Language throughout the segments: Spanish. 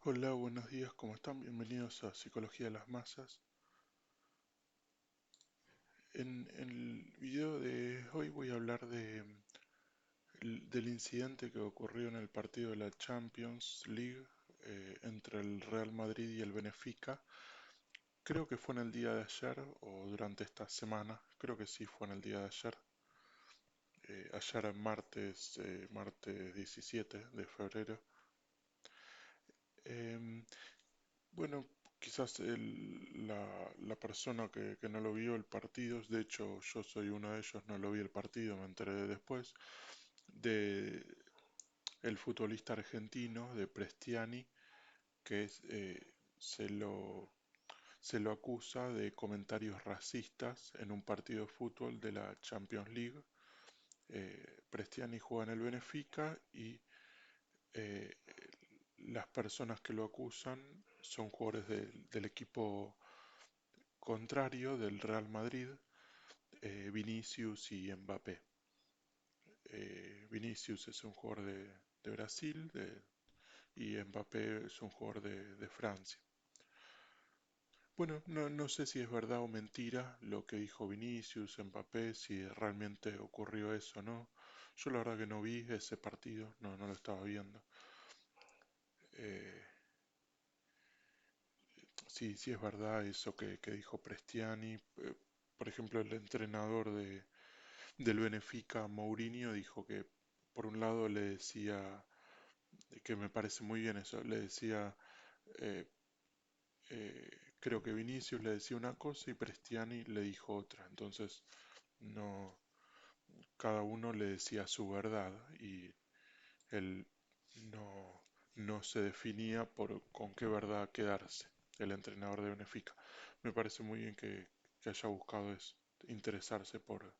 Hola, buenos días, ¿cómo están? Bienvenidos a Psicología de las Masas. En el video de hoy voy a hablar del incidente que ocurrió en el partido de la Champions League entre el Real Madrid y el Benfica. Creo que fue en el día de ayer o durante esta semana, creo que sí fue en el día de ayer. Ayer martes 17 de febrero. Em, Bueno, quizás la persona que no lo vio el partido, de hecho yo soy uno de ellos, no lo vi el partido, me enteré después, de el futbolista argentino de Prestiani, que se lo, se lo acusa de comentarios racistas en un partido de fútbol de la Champions League. Prestiani juega en el Benfica y eh, las personas que lo acusan son jugadores del equipo contrario del Real Madrid, Vinicius y Mbappé. Vinicius es un jugador de Brasil y Mbappé es un jugador de Francia. Bueno, no sé si es verdad o mentira lo que dijo Vinicius, Mbappé, si realmente ocurrió eso o no. Yo la verdad que no vi ese partido, no lo estaba viendo. Eh, sí es verdad eso que dijo Prestiani. Por ejemplo, el entrenador del Benfica, Mourinho, dijo que por un lado le decía, que me parece muy bien eso, le decía, eh, creo que Vinicius le decía una cosa y Prestiani le dijo otra, entonces no, cada uno le decía su verdad y él no se definía por con qué verdad quedarse, el entrenador de Benfica. Me parece muy bien que haya buscado eso, interesarse por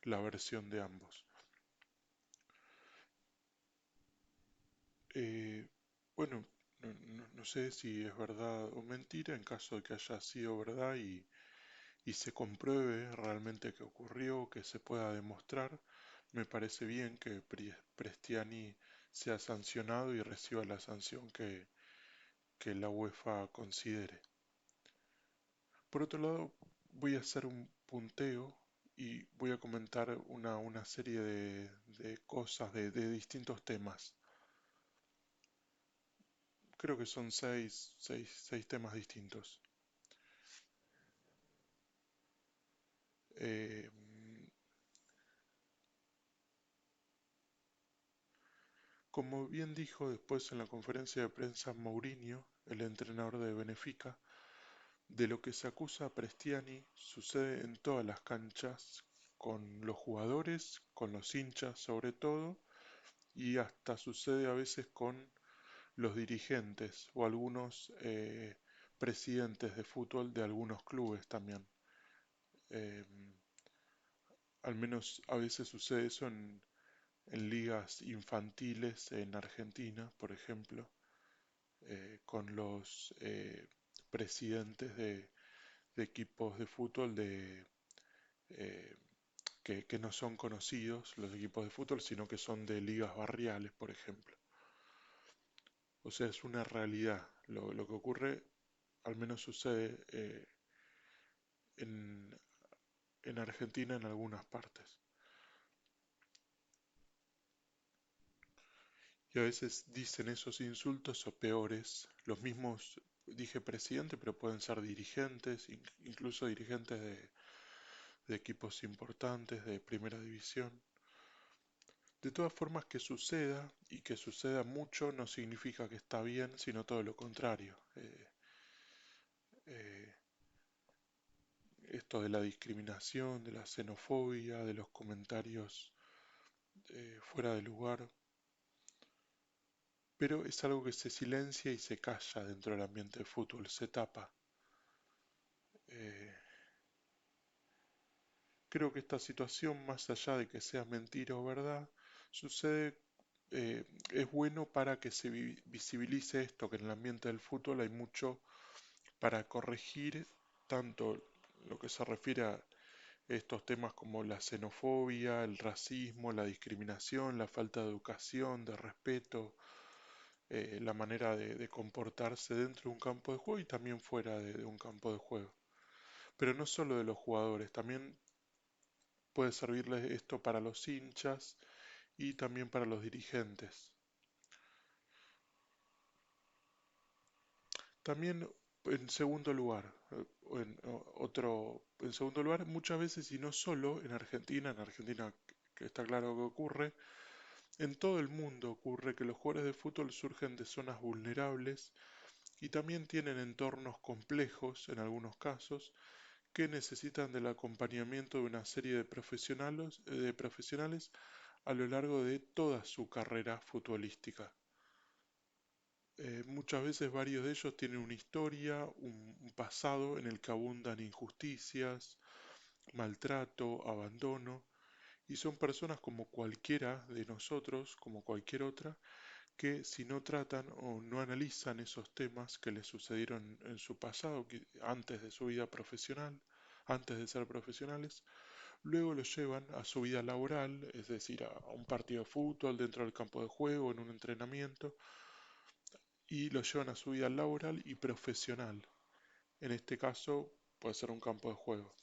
la versión de ambos. Eh, bueno, no sé si es verdad o mentira, en caso de que haya sido verdad y se compruebe realmente que ocurrió, que se pueda demostrar, me parece bien que Prestiani sea sancionado y reciba la sanción que la UEFA considere. Por otro lado, voy a hacer un punteo y voy a comentar una serie de cosas, de distintos temas. Creo que son seis temas distintos. Eh, Como bien dijo después en la conferencia de prensa Mourinho, el entrenador de Benfica, de lo que se acusa a Prestiani sucede en todas las canchas, con los jugadores, con los hinchas sobre todo, y hasta sucede a veces con los dirigentes o algunos presidentes de fútbol de algunos clubes también. Eh, Al menos a veces sucede eso en ligas infantiles en Argentina, por ejemplo, con los presidentes de equipos de fútbol eh, que no son conocidos, los equipos de fútbol, sino que son de ligas barriales, por ejemplo. O sea, es una realidad. Lo que ocurre, al menos sucede en, en Argentina en algunas partes. Y a veces dicen esos insultos o peores, los mismos, dije presidente, pero pueden ser dirigentes, incluso dirigentes de equipos importantes de primera división. De todas formas, que suceda y que suceda mucho no significa que está bien, sino todo lo contrario. Eh, Esto de la discriminación, de la xenofobia, de los comentarios fuera de lugar, pero es algo que se silencia y se calla dentro del ambiente de fútbol, se tapa. Eh, Creo que esta situación, más allá de que sea mentira o verdad, sucede, es bueno para que se visibilice esto, que en el ambiente del fútbol hay mucho para corregir, tanto lo que se refiere a estos temas como la xenofobia, el racismo, la discriminación, la falta de educación, de respeto, la manera de comportarse dentro de un campo de juego y también fuera de un campo de juego. Pero no solo de los jugadores, también puede servirles esto para los hinchas y también para los dirigentes. También en segundo lugar, en segundo lugar, muchas veces y no solo en Argentina que está claro que ocurre, en todo el mundo ocurre que los jugadores de fútbol surgen de zonas vulnerables y también tienen entornos complejos en algunos casos que necesitan del acompañamiento de una serie de profesionales a lo largo de toda su carrera futbolística. Muchas veces varios de ellos tienen una historia, un pasado en el que abundan injusticias, maltrato, abandono, y son personas como cualquiera de nosotros, como cualquier otra, que si no tratan o no analizan esos temas que les sucedieron en su pasado, antes de su vida profesional, antes de ser profesionales, luego los llevan a su vida laboral, es decir, a un partido de fútbol, dentro del campo de juego, en un entrenamiento, y los llevan a su vida laboral y profesional. En este caso puede ser un campo de juego,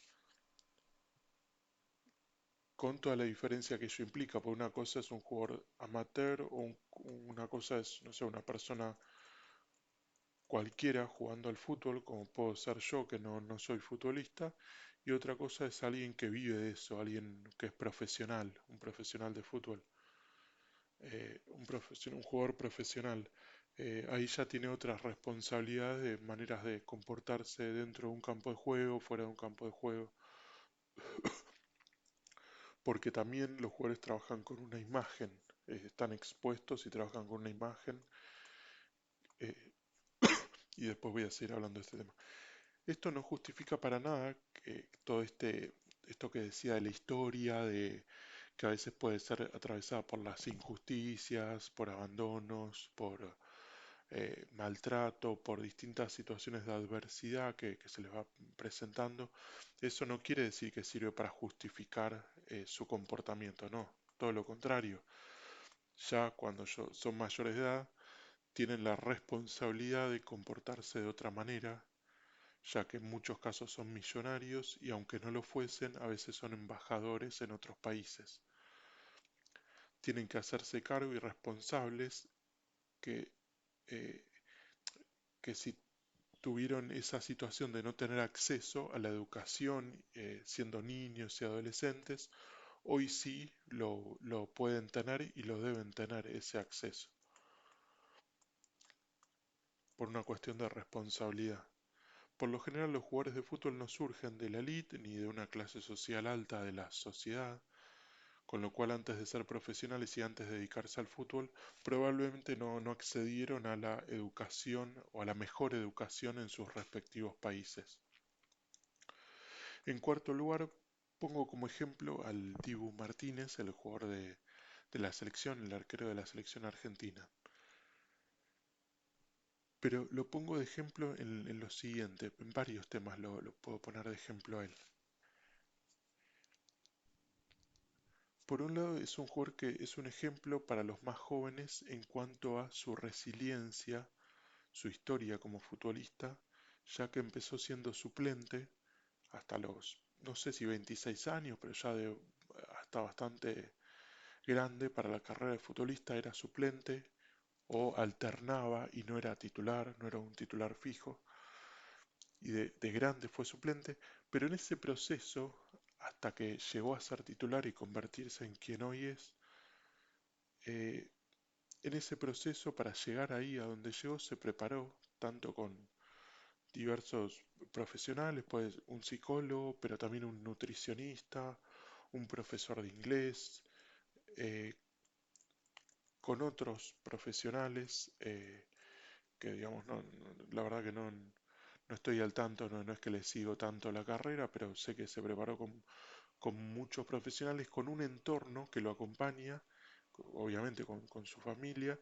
con toda la diferencia que ello implica, porque una cosa es un jugador amateur o una cosa es, no sé, una persona cualquiera jugando al fútbol, como puedo ser yo que no soy futbolista, y otra cosa es alguien que vive de eso, alguien que es profesional, un profesional de fútbol, un jugador profesional. Ahí ya tiene otras responsabilidades, de maneras de comportarse dentro de un campo de juego, fuera de un campo de juego, porque también los jugadores trabajan con una imagen, están expuestos y trabajan con una imagen, eh, y después voy a seguir hablando de este tema. Esto no justifica para nada que esto que decía de la historia, de que a veces puede ser atravesada por las injusticias, por abandonos, por maltrato, por distintas situaciones de adversidad que se les va presentando. Eso no quiere decir que sirve para justificar su comportamiento, no, todo lo contrario. Ya cuando son mayores de edad, tienen la responsabilidad de comportarse de otra manera, ya que en muchos casos son millonarios y aunque no lo fuesen, a veces son embajadores en otros países. Tienen que hacerse cargo y responsables que, eh, que si tuvieron esa situación de no tener acceso a la educación siendo niños y adolescentes, hoy sí lo pueden tener y lo deben tener ese acceso, por una cuestión de responsabilidad. Por lo general los jugadores de fútbol no surgen de la élite ni de una clase social alta de la sociedad, con lo cual antes de ser profesionales y antes de dedicarse al fútbol, probablemente no accedieron a la educación o a la mejor educación en sus respectivos países. En cuarto lugar, pongo como ejemplo al Dibu Martínez, el jugador de la selección, el arquero de la selección argentina. Pero lo pongo de ejemplo en lo siguiente, en varios temas lo puedo poner de ejemplo a él. Por un lado, es un jugador que es un ejemplo para los más jóvenes en cuanto a su resiliencia, su historia como futbolista, ya que empezó siendo suplente hasta los, no sé si 26 años, pero ya hasta bastante grande para la carrera de futbolista, era suplente o alternaba y no era titular, no era un titular fijo, y de grande fue suplente, pero en ese proceso, hasta que llegó a ser titular y convertirse en quien hoy es, eh, en ese proceso para llegar ahí a donde llegó se preparó tanto con diversos profesionales, pues un psicólogo, pero también un nutricionista, un profesor de inglés, eh, con otros profesionales que digamos, la verdad que no estoy al tanto, no es que le sigo tanto la carrera, pero sé que se preparó con muchos profesionales, con un entorno que lo acompaña, obviamente con su familia,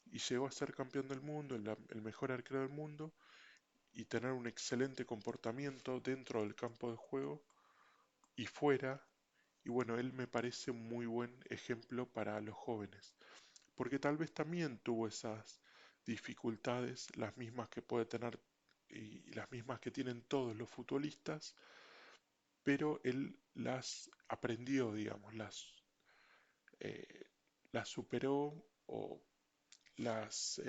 y llegó a ser campeón del mundo, el mejor arquero del mundo, y tener un excelente comportamiento dentro del campo de juego y fuera. Y bueno, él me parece un muy buen ejemplo para los jóvenes, porque tal vez también tuvo dificultades, las mismas que puede tener y las mismas que tienen todos los futbolistas, pero él las aprendió, digamos, eh, las superó o las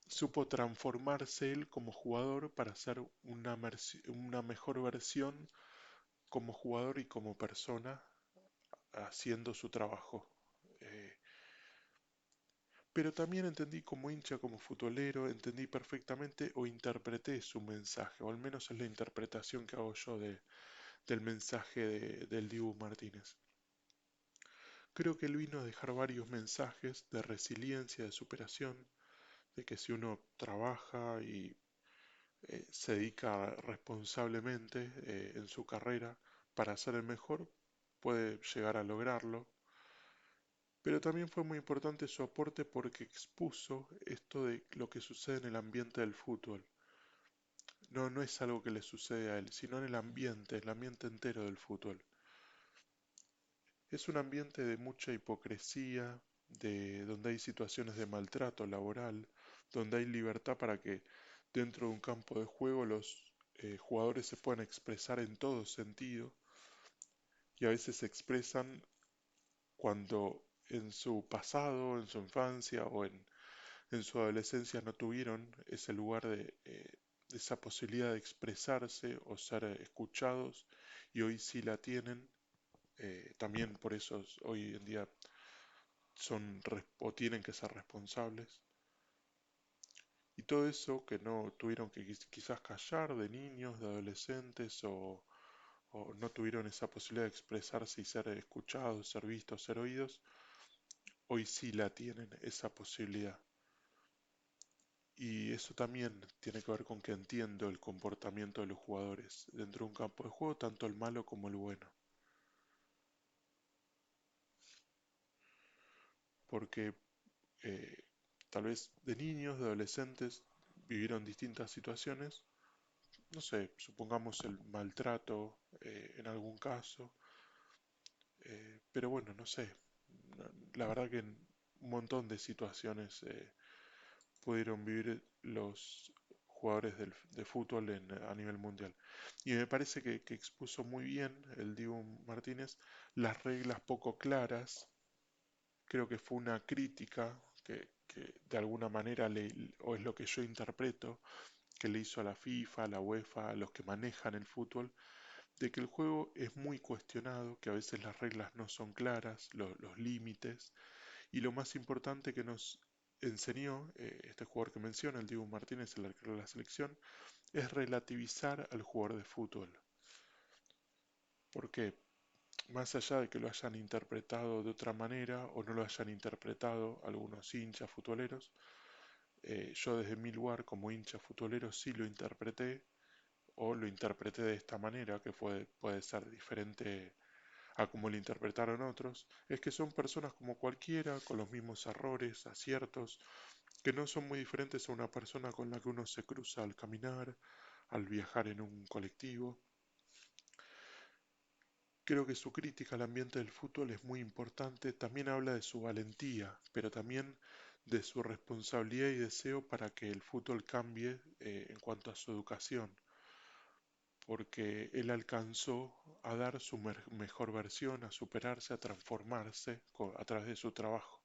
supo transformarse él como jugador para ser una mejor versión como jugador y como persona haciendo su trabajo. Eh, pero también entendí como hincha, como futbolero, entendí perfectamente o interpreté su mensaje, o al menos es la interpretación que hago yo del mensaje del Dibu Martínez. Creo que él vino a dejar varios mensajes de resiliencia, de superación, de que si uno trabaja y se dedica responsablemente en su carrera para ser el mejor, puede llegar a lograrlo. Pero también fue muy importante su aporte porque expuso esto de lo que sucede en el ambiente del fútbol. No, no es algo que le sucede a él, sino en el ambiente entero del fútbol. Es un ambiente de mucha hipocresía, de donde hay situaciones de maltrato laboral, donde hay libertad para que dentro de un campo de juego los jugadores se puedan expresar en todo sentido y a veces se expresan cuando en su pasado, en su infancia o en su adolescencia no tuvieron ese lugar de esa posibilidad de expresarse o ser escuchados y hoy sí la tienen. También por eso hoy en día o tienen que ser responsables. Y todo eso que no tuvieron que quizás callar de niños, de adolescentes o no tuvieron esa posibilidad de expresarse y ser escuchados, ser vistos, ser oídos, hoy sí la tienen esa posibilidad. Y eso también tiene que ver con que entiendo el comportamiento de los jugadores dentro de un campo de juego, tanto el malo como el bueno. Porque eh, tal vez de niños, de adolescentes, vivieron distintas situaciones. No sé, supongamos el maltrato en algún caso. Pero bueno, no sé. La verdad que en un montón de situaciones pudieron vivir los jugadores de fútbol a nivel mundial. Y me parece que expuso muy bien el Dibu Martínez las reglas poco claras. Creo que fue una crítica que de alguna manera, o es lo que yo interpreto, que le hizo a la FIFA, a la UEFA, a los que manejan el fútbol, de que el juego es muy cuestionado, que a veces las reglas no son claras, los límites, y lo más importante que nos enseñó este jugador que menciona, el Dibu Martínez, el arquero de la selección, es relativizar al jugador de fútbol. Porque más allá de que lo hayan interpretado de otra manera o no lo hayan interpretado algunos hinchas futboleros, yo desde mi lugar como hincha futbolero sí lo interpreté o lo interpreté de esta manera, que puede ser diferente a como lo interpretaron otros, es que son personas como cualquiera, con los mismos errores, aciertos, que no son muy diferentes a una persona con la que uno se cruza al caminar, al viajar en un colectivo. Creo que su crítica al ambiente del fútbol es muy importante, también habla de su valentía, pero también de su responsabilidad y deseo para que el fútbol cambie en cuanto a su educación, porque él alcanzó a dar su mejor versión, a superarse, a transformarse a través de su trabajo.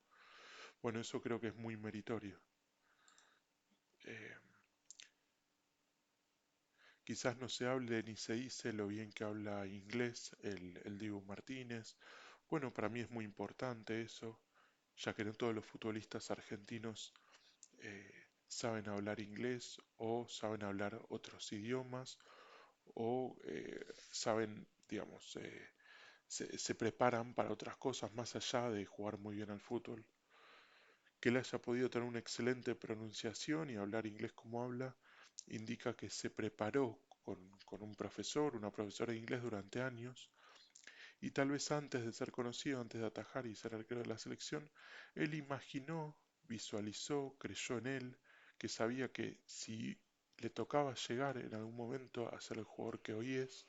Bueno, eso creo que es muy meritorio. Eh, Quizás no se hable ni se dice lo bien que habla inglés el Dibu Martínez. Bueno, para mí es muy importante eso, ya que no todos los futbolistas argentinos saben hablar inglés o saben hablar otros idiomas o saben, digamos, se preparan para otras cosas más allá de jugar muy bien al fútbol. Que él haya podido tener una excelente pronunciación y hablar inglés como habla, indica que se preparó con un profesor, una profesora de inglés durante años, y tal vez antes de ser conocido, antes de atajar y ser arquero de la selección, él imaginó, visualizó, creyó en él, que sabía que si le tocaba llegar en algún momento a ser el jugador que hoy es,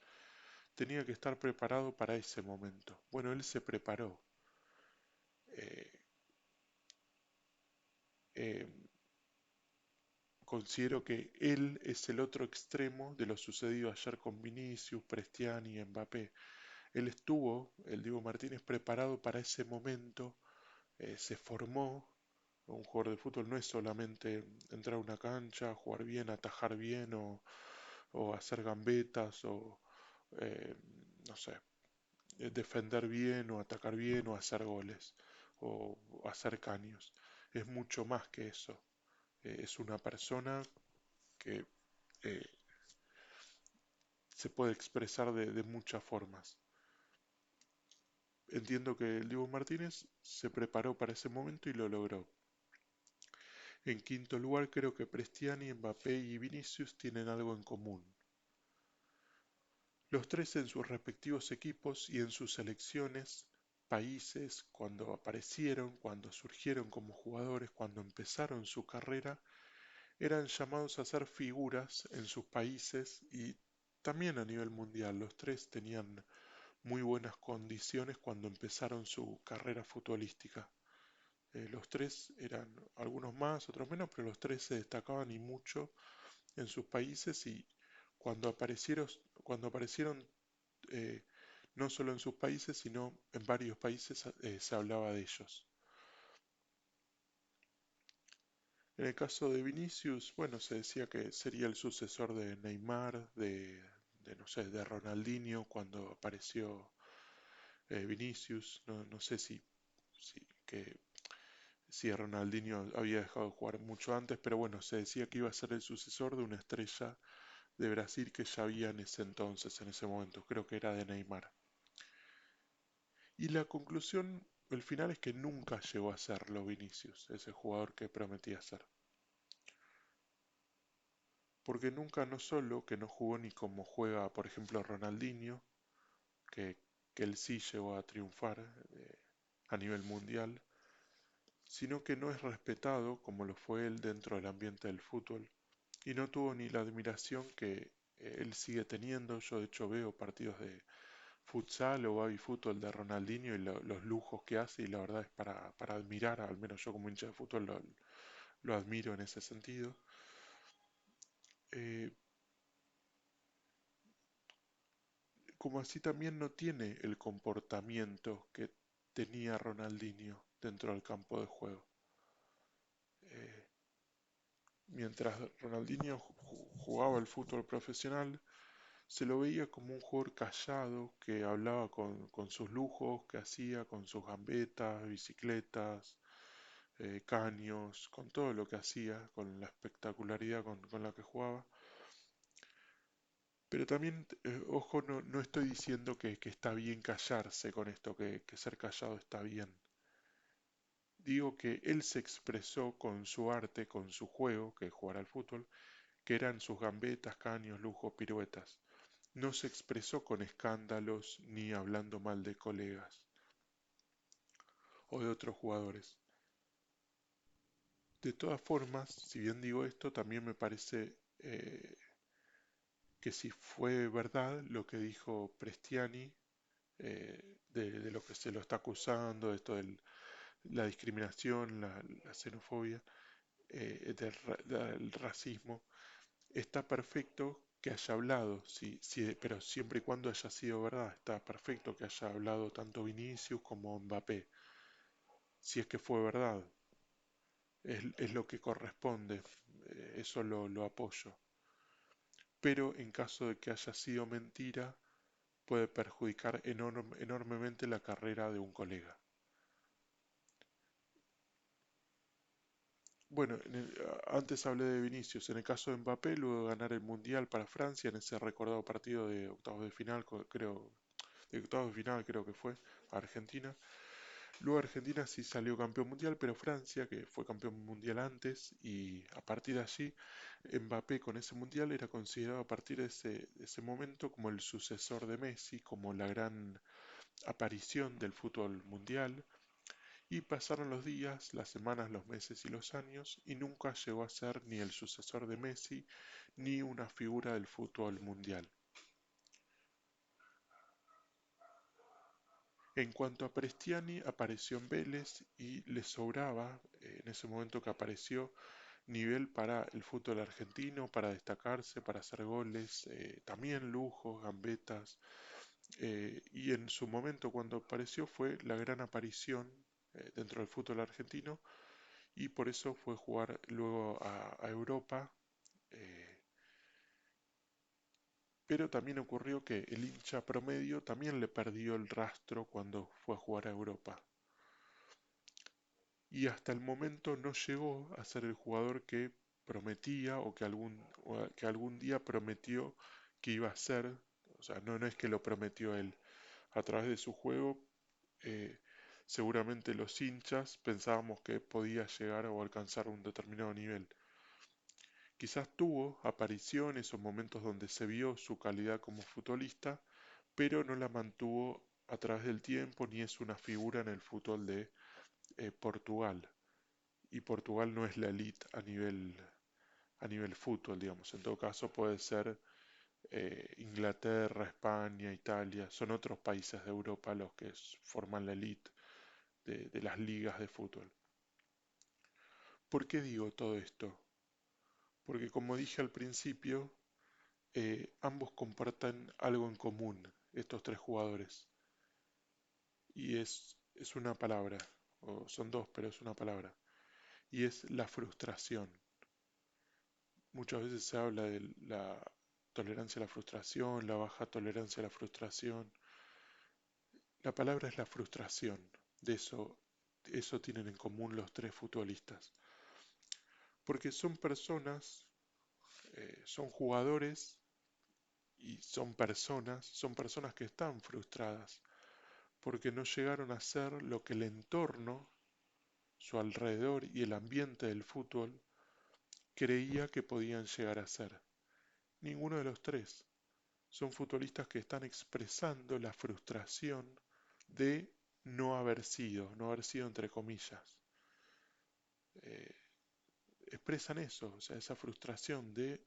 tenía que estar preparado para ese momento. Bueno, él se preparó. Eh, considero que él es el otro extremo de lo sucedido ayer con Vinicius, Prestiani y Mbappé. Él estuvo, el Diego Martínez, preparado para ese momento, se formó. Un jugador de fútbol no es solamente entrar a una cancha, jugar bien, atajar bien o hacer gambetas o, eh, no sé, defender bien o atacar bien o hacer goles o hacer caños. Es mucho más que eso. Es una persona que eh, se puede expresar de muchas formas. Entiendo que el Dibu Martínez se preparó para ese momento y lo logró. En quinto lugar, creo que Prestiani, Mbappé y Vinicius tienen algo en común. Los tres en sus respectivos equipos y en sus selecciones, países, cuando aparecieron, cuando surgieron como jugadores, cuando empezaron su carrera, eran llamados a ser figuras en sus países y también a nivel mundial. Los tres tenían muy buenas condiciones cuando empezaron su carrera futbolística. Los tres eran algunos más, otros menos, pero los tres se destacaban y mucho en sus países y cuando aparecieron eh, no solo en sus países, sino en varios países se hablaba de ellos. En el caso de Vinicius, bueno, se decía que sería el sucesor de Neymar, no sé, de Ronaldinho cuando apareció Vinicius. No, no sé si, que, si Ronaldinho había dejado de jugar mucho antes, pero bueno, se decía que iba a ser el sucesor de una estrella de Brasil que ya había en ese entonces, en ese momento, creo que era de Neymar. Y la conclusión, el final es que nunca llegó a serlo Vinicius, ese jugador que prometía ser. Porque nunca no solo que no jugó ni como juega, por ejemplo, Ronaldinho, que, que él sí llegó a triunfar a nivel mundial, sino que no es respetado como lo fue él dentro del ambiente del fútbol y no tuvo ni la admiración que él sigue teniendo. Yo de hecho veo partidos de futsal o baby fútbol de Ronaldinho y los lujos que hace y la verdad es para admirar, al menos yo como hincha de fútbol lo admiro en ese sentido. Eh, Como así también no tiene el comportamiento que tenía Ronaldinho dentro del campo de juego. Eh, Mientras Ronaldinho jugaba el fútbol profesional, se lo veía como un jugador callado que hablaba con sus lujos, que hacía con sus gambetas, bicicletas, caños, con todo lo que hacía, con la espectacularidad con la que jugaba. Pero también, ojo, no estoy diciendo que está bien callarse con esto, que ser callado está bien. Digo que él se expresó con su arte, con su juego, que es jugar al fútbol, que eran sus gambetas, caños, lujos, piruetas. No se expresó con escándalos ni hablando mal de colegas o de otros jugadores. De todas formas, si bien digo esto, también me parece que si fue verdad lo que dijo Prestiani, de lo que se lo está acusando, de esto de la discriminación, la xenofobia, del racismo, está perfecto que haya hablado, pero siempre y cuando haya sido verdad, está perfecto que haya hablado tanto Vinicius como Mbappé, si es que fue verdad, es lo que corresponde, eso lo apoyo. Pero en caso de que haya sido mentira, puede perjudicar enormemente la carrera de un colega. Bueno, antes hablé de Vinicius. En el caso de Mbappé, luego de ganar el Mundial para Francia en ese recordado partido de octavos de final, de octavos de final creo que fue, a Argentina. Luego Argentina sí salió campeón mundial, pero Francia, que fue campeón mundial antes, y a partir de allí, Mbappé con ese mundial era considerado a partir de ese momento como el sucesor de Messi, como la gran aparición del fútbol mundial. Y pasaron los días, las semanas, los meses y los años, y nunca llegó a ser ni el sucesor de Messi, ni una figura del fútbol mundial. En cuanto a Prestiani, apareció en Vélez y le sobraba, en ese momento que apareció, nivel para el fútbol argentino, para destacarse, para hacer goles, también lujos, gambetas, y en su momento cuando apareció fue la gran aparición dentro del fútbol argentino y por eso fue jugar luego a Europa, eh, pero también ocurrió que el hincha promedio también le perdió el rastro cuando fue a jugar a Europa y hasta el momento no llegó a ser el jugador que prometía o que algún día prometió que iba a ser, o sea, no es que lo prometió él, a través de su juego, eh, seguramente los hinchas pensábamos que podía llegar o alcanzar un determinado nivel. Quizás tuvo apariciones o momentos donde se vio su calidad como futbolista, pero no la mantuvo a través del tiempo ni es una figura en el fútbol de Portugal. Y Portugal no es la elite a nivel fútbol, digamos. En todo caso puede ser Inglaterra, España, Italia, son otros países de Europa los que forman la elite de las ligas de fútbol. ¿Por qué digo todo esto? Porque como dije al principio, ambos comparten algo en común, estos tres jugadores, y es una palabra, o son dos, pero es una palabra, y es la frustración. Muchas veces se habla de la tolerancia a la frustración, la baja tolerancia a la frustración. La palabra es la frustración, de eso tienen en común los tres futbolistas, porque son jugadores y son personas que están frustradas porque no llegaron a ser lo que el entorno, su alrededor y el ambiente del fútbol creía que podían llegar a ser. Ninguno de los tres. Son futbolistas que están expresando la frustración de no haber sido entre comillas. Eh, Expresan eso, o sea, esa frustración de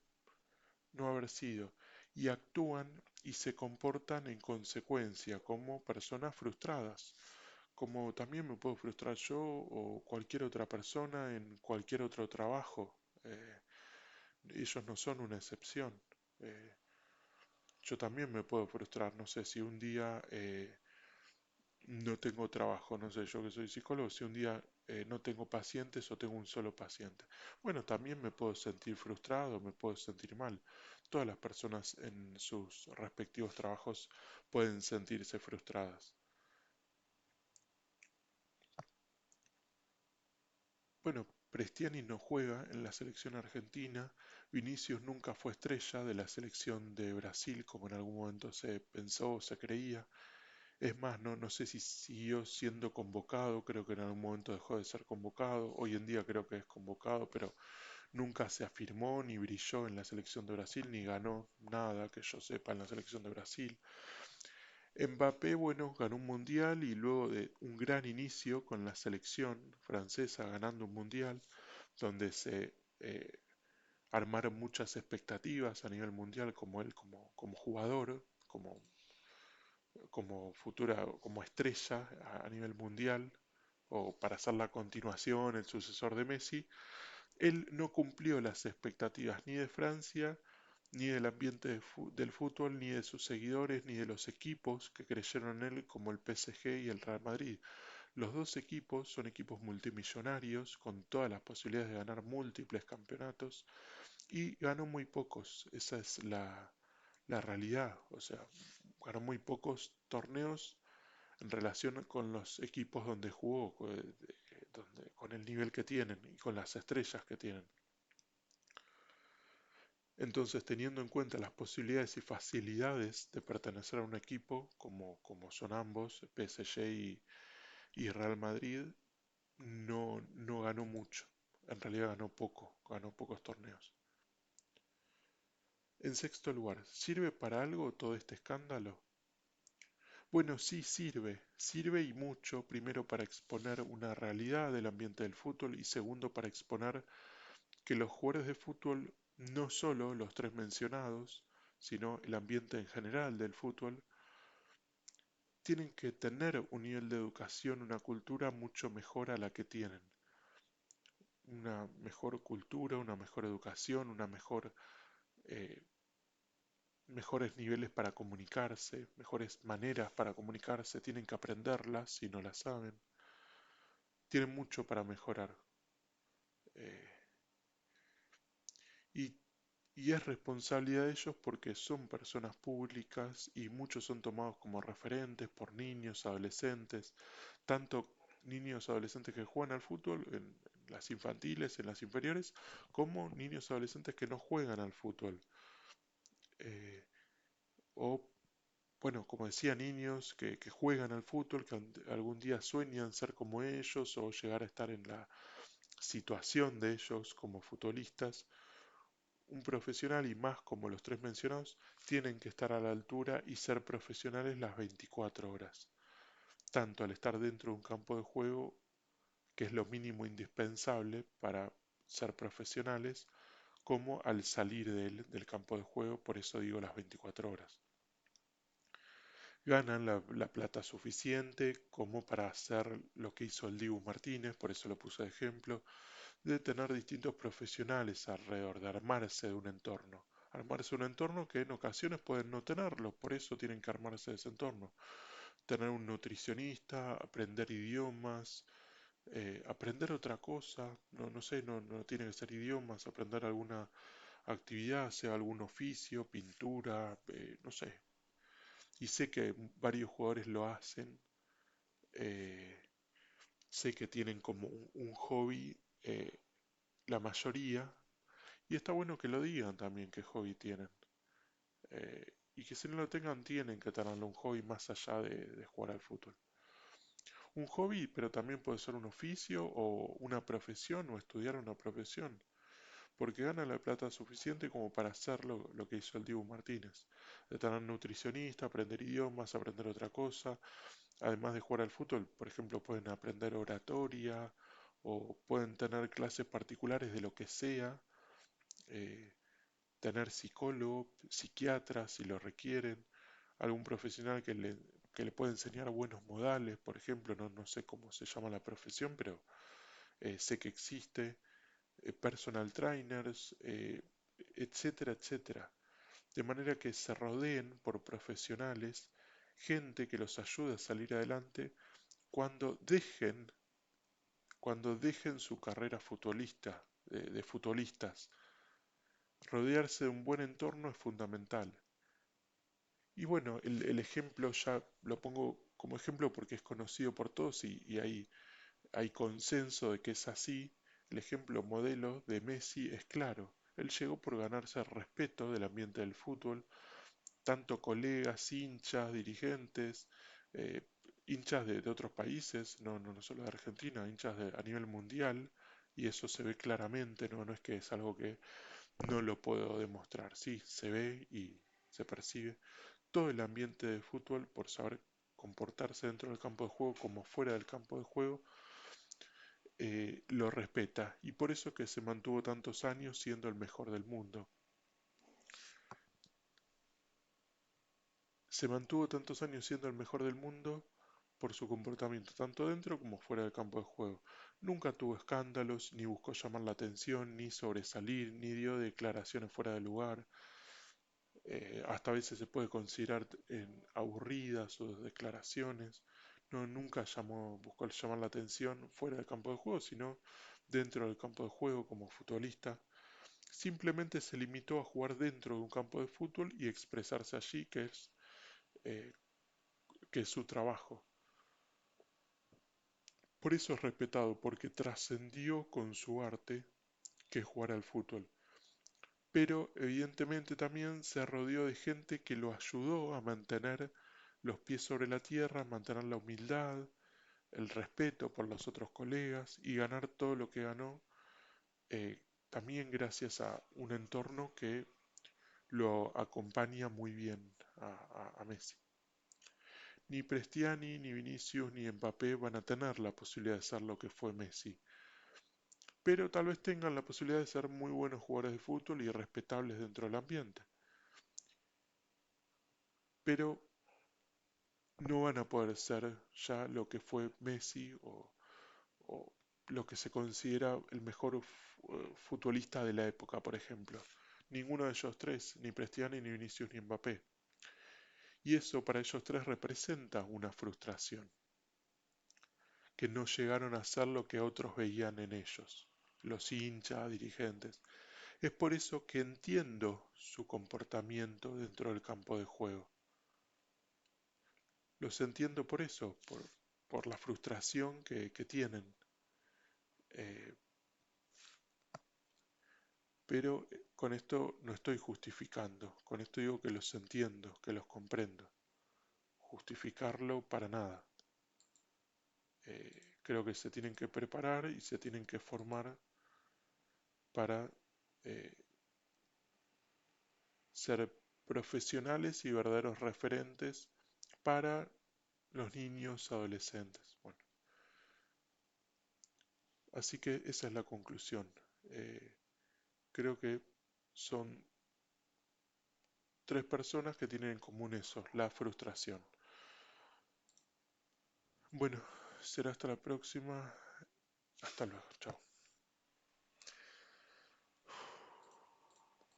no haber sido, y actúan y se comportan en consecuencia como personas frustradas, como también me puedo frustrar yo o cualquier otra persona en cualquier otro trabajo. Ellos no son una excepción. Eh, yo también me puedo frustrar, no sé, si un día no tengo trabajo, no sé, yo que soy psicólogo, si un día no tengo pacientes o tengo un solo paciente. Bueno, también me puedo sentir frustrado, me puedo sentir mal. Todas las personas en sus respectivos trabajos pueden sentirse frustradas. Bueno, Prestiani no juega en la selección argentina, Vinicius nunca fue estrella de la selección de Brasil como en algún momento se pensó o se creía. Es más, no sé si siguió siendo convocado, creo que en algún momento dejó de ser convocado, hoy en día creo que es convocado, pero nunca se afirmó ni brilló en la selección de Brasil, ni ganó nada que yo sepa en la selección de Brasil. Mbappé, bueno, ganó un mundial y luego de un gran inicio con la selección francesa ganando un mundial, donde se armaron muchas expectativas a nivel mundial como él como jugador, como futura, como estrella a nivel mundial, o para ser la continuación, el sucesor de Messi, él no cumplió las expectativas ni de Francia, ni del ambiente del fútbol, ni de sus seguidores, ni de los equipos que creyeron en él como el PSG y el Real Madrid. Los dos equipos son equipos multimillonarios con todas las posibilidades de ganar múltiples campeonatos y ganó muy pocos. Esa es la realidad. O sea, ganó muy pocos torneos en relación con los equipos donde jugó, con el nivel que tienen y con las estrellas que tienen. Entonces, teniendo en cuenta las posibilidades y facilidades de pertenecer a un equipo, como son ambos, PSG y Real Madrid, no ganó mucho. En realidad ganó poco, ganó pocos torneos. En sexto lugar, ¿sirve para algo todo este escándalo? Bueno, sí sirve y mucho, primero para exponer una realidad del ambiente del fútbol y segundo para exponer que los jugadores de fútbol, no solo los tres mencionados, sino el ambiente en general del fútbol, tienen que tener un nivel de educación, una cultura mucho mejor a la que tienen. una mejor cultura, una mejor educación, eh, mejores niveles para comunicarse, mejores maneras para comunicarse, tienen que aprenderlas si no las saben, tienen mucho para mejorar. eh, y, y es responsabilidad de ellos porque son personas públicas y muchos son tomados como referentes por niños, adolescentes, tanto niños adolescentes que juegan al fútbol en las infantiles, en las inferiores, como niños adolescentes que no juegan al fútbol. Eh, o, bueno, como decía, niños que juegan al fútbol, que algún día sueñan ser como ellos o llegar a estar en la situación de ellos como futbolistas. Un profesional y más como los tres mencionados tienen que estar a la altura y ser profesionales las 24 horas, tanto al estar dentro de un campo de juego, que es lo mínimo indispensable para ser profesionales, como al salir del campo de juego, por eso digo las 24 horas. Ganan la plata suficiente como para hacer lo que hizo el Dibu Martínez, por eso lo puse de ejemplo, de tener distintos profesionales alrededor, de armarse de un entorno. Armarse un entorno que en ocasiones pueden no tenerlo, por eso tienen que armarse de ese entorno. Tener un nutricionista, aprender idiomas, aprender otra cosa, no sé, no tiene que ser idiomas, aprender alguna actividad, sea algún oficio, pintura, no sé. Y sé que varios jugadores lo hacen, eh, sé que tienen como un hobby, la mayoría, y está bueno que lo digan también qué hobby tienen. Y que si no lo tengan, tienen que tenerlo un hobby más allá de jugar al fútbol. Un hobby, pero también puede ser un oficio o una profesión o estudiar una profesión, porque gana la plata suficiente como para hacer lo que hizo el Dibu Martínez, de tener nutricionista, aprender idiomas, aprender otra cosa, además de jugar al fútbol, por ejemplo, pueden aprender oratoria o pueden tener clases particulares de lo que sea, eh, tener psicólogo, psiquiatra si lo requieren, algún profesional que le pueda enseñar buenos modales, por ejemplo, no sé cómo se llama la profesión, pero sé que existe, personal trainers, etcétera, etcétera. De manera que se rodeen por profesionales, gente que los ayude a salir adelante cuando dejen su carrera futbolista, de futbolistas. Rodearse de un buen entorno es fundamental. Y bueno, el ejemplo ya lo pongo como ejemplo porque es conocido por todos y hay consenso de que es así. El ejemplo modelo de Messi es claro. Él llegó por ganarse el respeto del ambiente del fútbol, tanto colegas, hinchas, dirigentes, eh, hinchas de otros países, no solo de Argentina, hinchas a nivel mundial, y eso se ve claramente, no es que es algo que no lo puedo demostrar, sí, se ve y se percibe todo el ambiente de fútbol por saber comportarse dentro del campo de juego como fuera del campo de juego, lo respeta y por eso que se mantuvo tantos años siendo el mejor del mundo. Se mantuvo tantos años siendo el mejor del mundo por su comportamiento tanto dentro como fuera del campo de juego. Nunca tuvo escándalos, ni buscó llamar la atención, ni sobresalir, ni dio declaraciones fuera de lugar. Hasta a veces se puede considerar aburridas sus declaraciones. Nunca buscó llamar la atención fuera del campo de juego, sino dentro del campo de juego como futbolista. Simplemente se limitó a jugar dentro de un campo de fútbol y expresarse allí, eh, que es su trabajo. Por eso es respetado, porque trascendió con su arte, que es jugar al fútbol. Pero evidentemente también se rodeó de gente que lo ayudó a mantener los pies sobre la tierra, mantener la humildad, el respeto por los otros colegas y ganar todo lo que ganó, también gracias a un entorno que lo acompaña muy bien a Messi. Ni Prestiani, ni Vinicius, ni Mbappé van a tener la posibilidad de ser lo que fue Messi, pero tal vez tengan la posibilidad de ser muy buenos jugadores de fútbol y respetables dentro del ambiente. Pero no van a poder ser ya lo que fue Messi o lo que se considera el mejor futbolista de la época, por ejemplo. Ninguno de ellos tres, ni Prestiani, ni Vinicius, ni Mbappé. Y eso para ellos tres representa una frustración, que no llegaron a ser lo que otros veían en ellos, los hinchas, dirigentes. Es por eso que entiendo su comportamiento dentro del campo de juego. Los entiendo por eso, por la frustración que tienen. Eh, pero con esto no estoy justificando, con esto digo que los entiendo, que los comprendo. Justificarlo para nada. Creo que se tienen que preparar y se tienen que formar para eh, ser profesionales y verdaderos referentes para los niños, adolescentes. Bueno, así que esa es la conclusión. Eh, Creo que son tres personas que tienen en común eso, la frustración. Bueno, será hasta la próxima. Hasta luego. Chao.